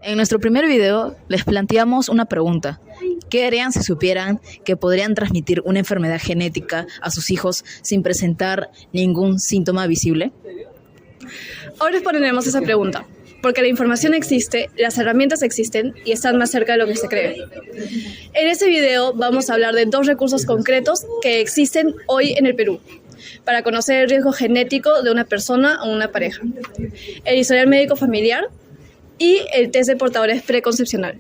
En nuestro primer video les planteamos una pregunta. ¿Qué harían si supieran que podrían transmitir una enfermedad genética a sus hijos sin presentar ningún síntoma visible? Hoy responderemos esa pregunta, porque la información existe, las herramientas existen y están más cerca de lo que se cree. En este video vamos a hablar de 2 recursos concretos que existen hoy en el Perú para conocer el riesgo genético de una persona o una pareja: el historial médico familiar y el test de portadores preconcepcional.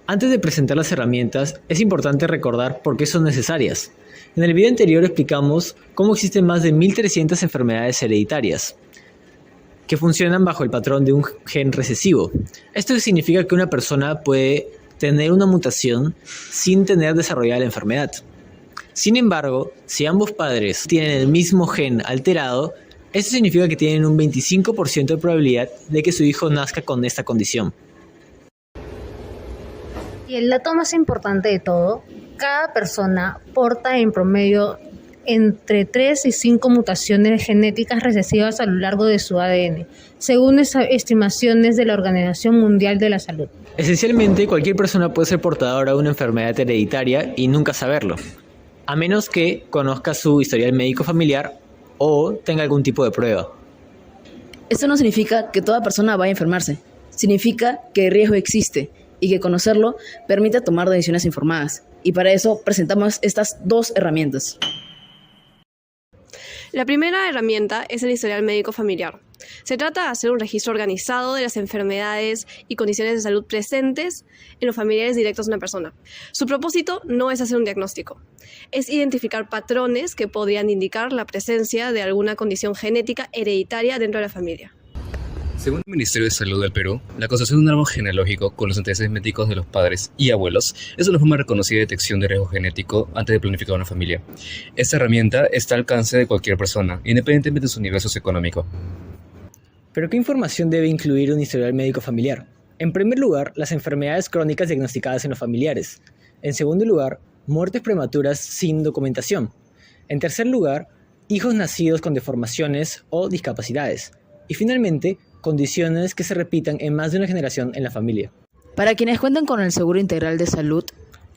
Antes de presentar las herramientas, es importante recordar por qué son necesarias. En el video anterior explicamos cómo existen más de 1300 enfermedades hereditarias que funcionan bajo el patrón de un gen recesivo. Esto significa que una persona puede tener una mutación sin tener desarrollada la enfermedad. Sin embargo, si ambos padres tienen el mismo gen alterado, esto significa que tienen un 25% de probabilidad de que su hijo nazca con esta condición. Y el dato más importante de todo, cada persona porta en promedio entre 3 y 5 mutaciones genéticas recesivas a lo largo de su ADN, según estimaciones de la Organización Mundial de la Salud. Esencialmente, cualquier persona puede ser portadora de una enfermedad hereditaria y nunca saberlo, a menos que conozca su historial médico familiar o tenga algún tipo de prueba. Esto no significa que toda persona vaya a enfermarse. Significa que el riesgo existe y que conocerlo permite tomar decisiones informadas. Y para eso presentamos estas 2 herramientas. La primera herramienta es el historial médico familiar. Se trata de hacer un registro organizado de las enfermedades y condiciones de salud presentes en los familiares directos de una persona. Su propósito no es hacer un diagnóstico, es identificar patrones que podrían indicar la presencia de alguna condición genética hereditaria dentro de la familia. Según el Ministerio de Salud del Perú, la construcción de un árbol genealógico con los antecedentes médicos de los padres y abuelos es una forma reconocida de detección de riesgo genético antes de planificar una familia. Esta herramienta está al alcance de cualquier persona, independientemente de su nivel socioeconómico. ¿Pero qué información debe incluir un historial médico familiar? En primer lugar, las enfermedades crónicas diagnosticadas en los familiares. En segundo lugar, muertes prematuras sin documentación. En tercer lugar, hijos nacidos con deformaciones o discapacidades. Y finalmente, condiciones que se repitan en más de una generación en la familia. Para quienes cuentan con el Seguro Integral de Salud,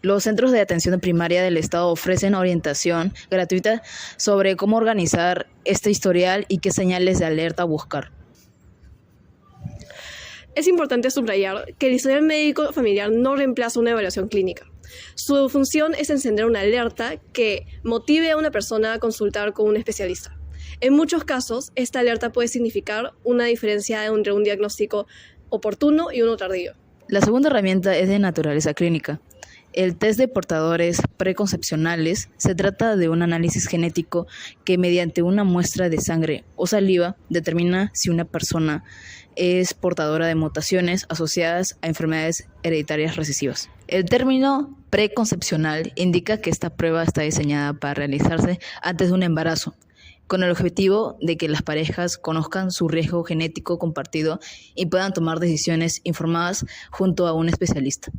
los centros de atención primaria del Estado ofrecen orientación gratuita sobre cómo organizar este historial y qué señales de alerta buscar. Es importante subrayar que el historial médico familiar no reemplaza una evaluación clínica. Su función es encender una alerta que motive a una persona a consultar con un especialista. En muchos casos, esta alerta puede significar una diferencia entre un diagnóstico oportuno y uno tardío. La segunda herramienta es de naturaleza clínica. El test de portadores preconcepcionales se trata de un análisis genético que mediante una muestra de sangre o saliva determina si una persona es portadora de mutaciones asociadas a enfermedades hereditarias recesivas. El término preconcepcional indica que esta prueba está diseñada para realizarse antes de un embarazo, con el objetivo de que las parejas conozcan su riesgo genético compartido y puedan tomar decisiones informadas junto a un especialista.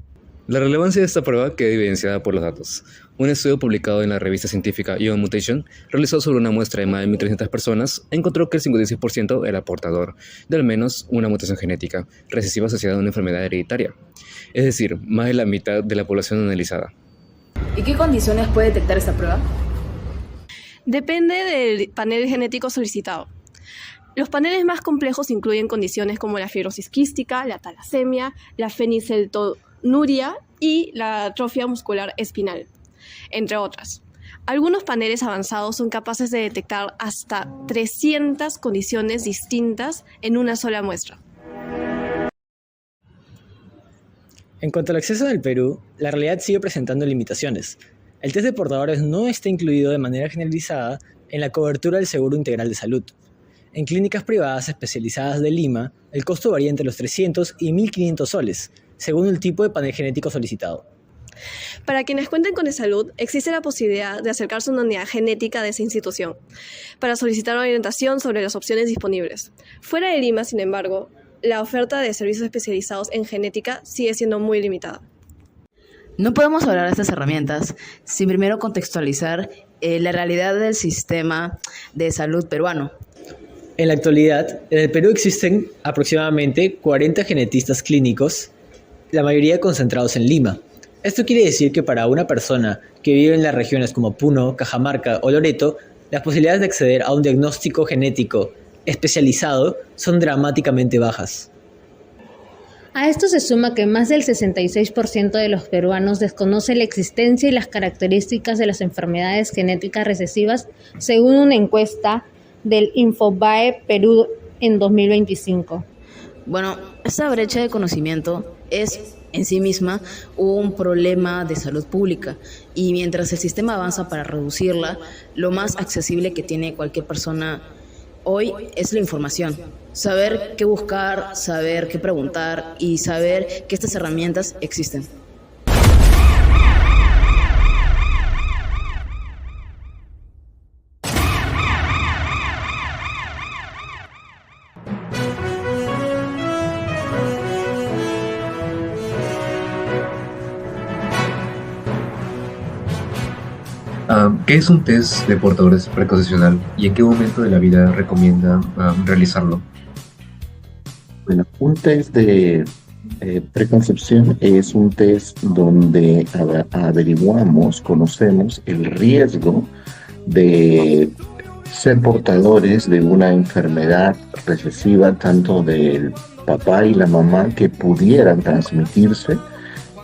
La relevancia de esta prueba queda evidenciada por los datos. Un estudio publicado en la revista científica Human Mutation, realizado sobre una muestra de más de 1.300 personas, encontró que el 56% era portador de al menos una mutación genética recesiva asociada a una enfermedad hereditaria, es decir, más de la mitad de la población analizada. ¿Y qué condiciones puede detectar esta prueba? Depende del panel genético solicitado. Los paneles más complejos incluyen condiciones como la fibrosis quística, la talasemia, la fenilcetonuria y la atrofia muscular espinal, entre otras. Algunos paneles avanzados son capaces de detectar hasta 300 condiciones distintas en una sola muestra. En cuanto al acceso en el Perú, la realidad sigue presentando limitaciones. El test de portadores no está incluido de manera generalizada en la cobertura del Seguro Integral de Salud. En clínicas privadas especializadas de Lima, el costo varía entre los 300 y 1.500 soles, según el tipo de panel genético solicitado. Para quienes cuenten con salud, existe la posibilidad de acercarse a una unidad genética de esa institución para solicitar orientación sobre las opciones disponibles. Fuera de Lima, sin embargo, la oferta de servicios especializados en genética sigue siendo muy limitada. No podemos hablar de estas herramientas sin primero contextualizar la realidad del sistema de salud peruano. En la actualidad, en el Perú existen aproximadamente 40 genetistas clínicos, la mayoría concentrados en Lima. Esto quiere decir que para una persona que vive en las regiones como Puno, Cajamarca o Loreto, las posibilidades de acceder a un diagnóstico genético especializado son dramáticamente bajas. A esto se suma que más del 66% de los peruanos desconoce la existencia y las características de las enfermedades genéticas recesivas, según una encuesta del Infobae Perú en 2025. Bueno, esta brecha de conocimiento es en sí misma un problema de salud pública y mientras el sistema avanza para reducirla, lo más accesible que tiene cualquier persona hoy es la información. Saber qué buscar, saber qué preguntar y saber que estas herramientas existen. ¿Qué es un test de portadores preconcepcional y en qué momento de la vida recomienda realizarlo? Bueno, un test de preconcepción es un test donde averiguamos, conocemos el riesgo de ser portadores de una enfermedad recesiva, tanto del papá y la mamá, que pudieran transmitirse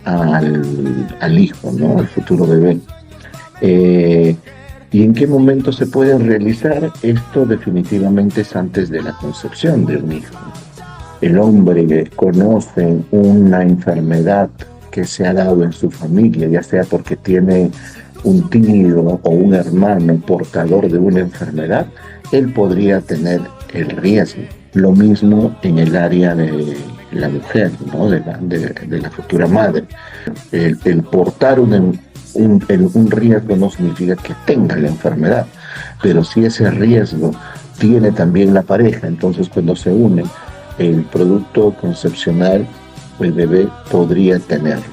al hijo, ¿no? Al futuro bebé. ¿Y en qué momento se puede realizar? Esto definitivamente es antes de la concepción de un hijo. El hombre conoce una enfermedad que se ha dado en su familia, ya sea porque tiene un tío o un hermano portador de una enfermedad, él podría tener el riesgo. Lo mismo en el área de la mujer, ¿no? de la futura madre. El portar un riesgo no significa que tenga la enfermedad, pero si ese riesgo tiene también la pareja, entonces cuando se unen, el producto concepcional, el bebé podría tenerlo.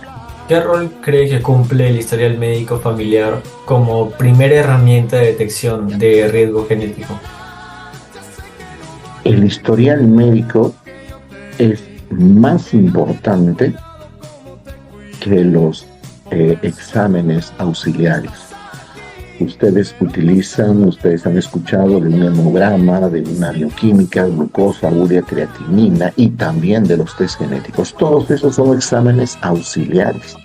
¿Qué rol cree que cumple el historial médico familiar como primera herramienta de detección de riesgo genético? El historial médico es más importante que los exámenes auxiliares. Ustedes han escuchado de un hemograma, de una bioquímica, glucosa, urea, creatinina y también de los test genéticos. Todos esos son exámenes auxiliares.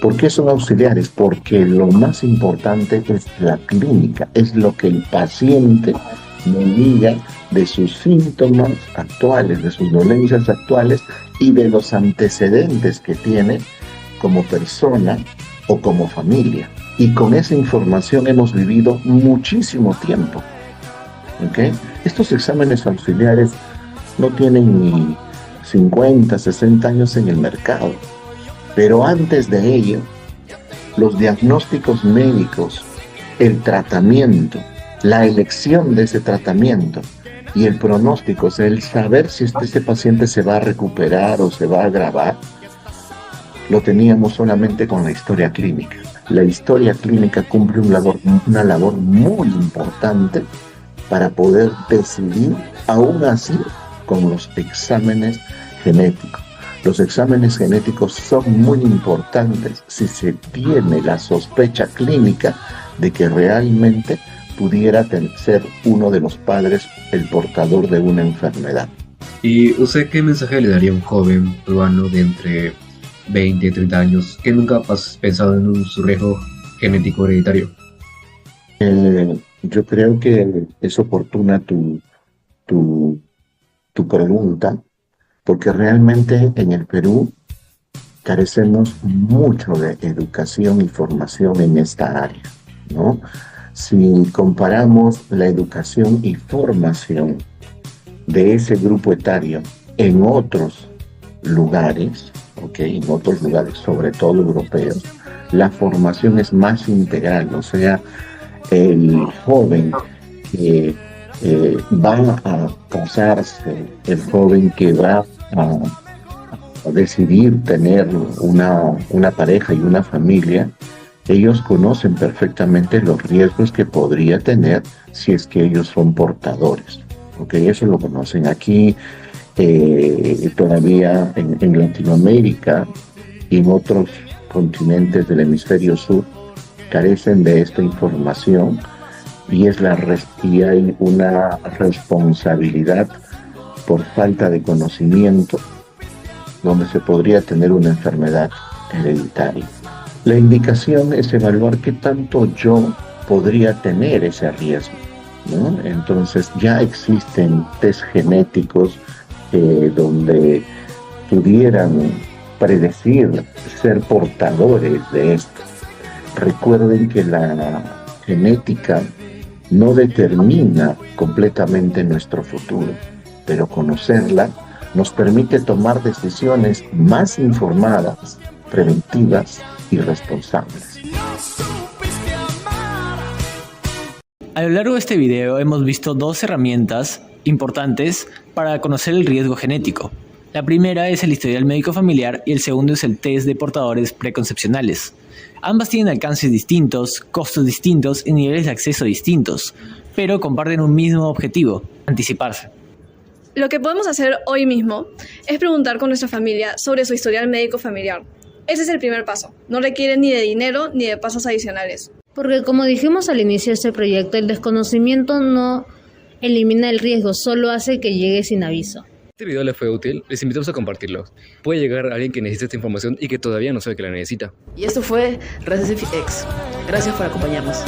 ¿Por qué son auxiliares? Porque lo más importante es la clínica, es lo que el paciente me diga de sus síntomas actuales, de sus dolencias actuales y de los antecedentes que tiene como persona o como familia. Y con esa información hemos vivido muchísimo tiempo. ¿Okay? Estos exámenes auxiliares no tienen ni 50, 60 años en el mercado. Pero antes de ello, los diagnósticos médicos, el tratamiento, la elección de ese tratamiento y el pronóstico, o sea, el saber si este paciente se va a recuperar o se va a agravar, lo teníamos solamente con la historia clínica. La historia clínica cumple una labor muy importante para poder decidir, aún así, con los exámenes genéticos. Los exámenes genéticos son muy importantes si se tiene la sospecha clínica de que realmente pudiera ser uno de los padres el portador de una enfermedad. ¿Y usted qué mensaje le daría a un joven peruano de entre 20 y 30 años que nunca ha pensado en su riesgo genético hereditario? Yo creo que es oportuna tu pregunta, porque realmente en el Perú carecemos mucho de educación y formación en esta área, ¿no? Si comparamos la educación y formación de ese grupo etario en otros lugares, ¿ok? En otros lugares, sobre todo europeos, la formación es más integral, o sea, el joven que va a casarse, el joven que va a decidir tener una pareja y una familia, ellos conocen perfectamente los riesgos que podría tener si es que ellos son portadores. ¿Ok? Eso lo conocen aquí, todavía en Latinoamérica y en otros continentes del hemisferio sur carecen de esta información y hay una responsabilidad por falta de conocimiento donde se podría tener una enfermedad hereditaria. La indicación es evaluar qué tanto yo podría tener ese riesgo, ¿no? Entonces ya existen test genéticos donde pudieran predecir ser portadores de esto. Recuerden que la genética no determina completamente nuestro futuro, pero conocerla nos permite tomar decisiones más informadas, preventivas y responsables. A lo largo de este video hemos visto dos herramientas importantes para conocer el riesgo genético. La primera es el historial médico familiar y el segundo es el test de portadores preconcepcionales. Ambas tienen alcances distintos, costos distintos y niveles de acceso distintos, pero comparten un mismo objetivo: anticiparse. Lo que podemos hacer hoy mismo es preguntar con nuestra familia sobre su historial médico familiar. Ese es el primer paso. No requiere ni de dinero ni de pasos adicionales. Porque como dijimos al inicio de este proyecto, el desconocimiento no elimina el riesgo, solo hace que llegue sin aviso. Este video les fue útil, les invitamos a compartirlo. Puede llegar a alguien que necesite esta información y que todavía no sabe que la necesita. Y esto fue RecesiFX. Gracias por acompañarnos.